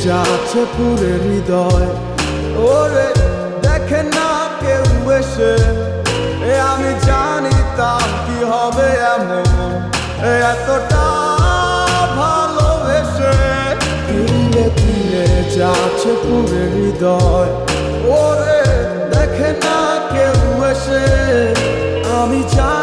যাচ্ছে পুরে হৃদয়, ওরে দেখে না কেউ এসে, আমি জানিতাম কি হবে এমন, এতটা ভালোবেসে। তিলে তিলে যাচ্ছে পুরে হৃদয়, ওরে দেখে না কেউ এসে, আমি জানি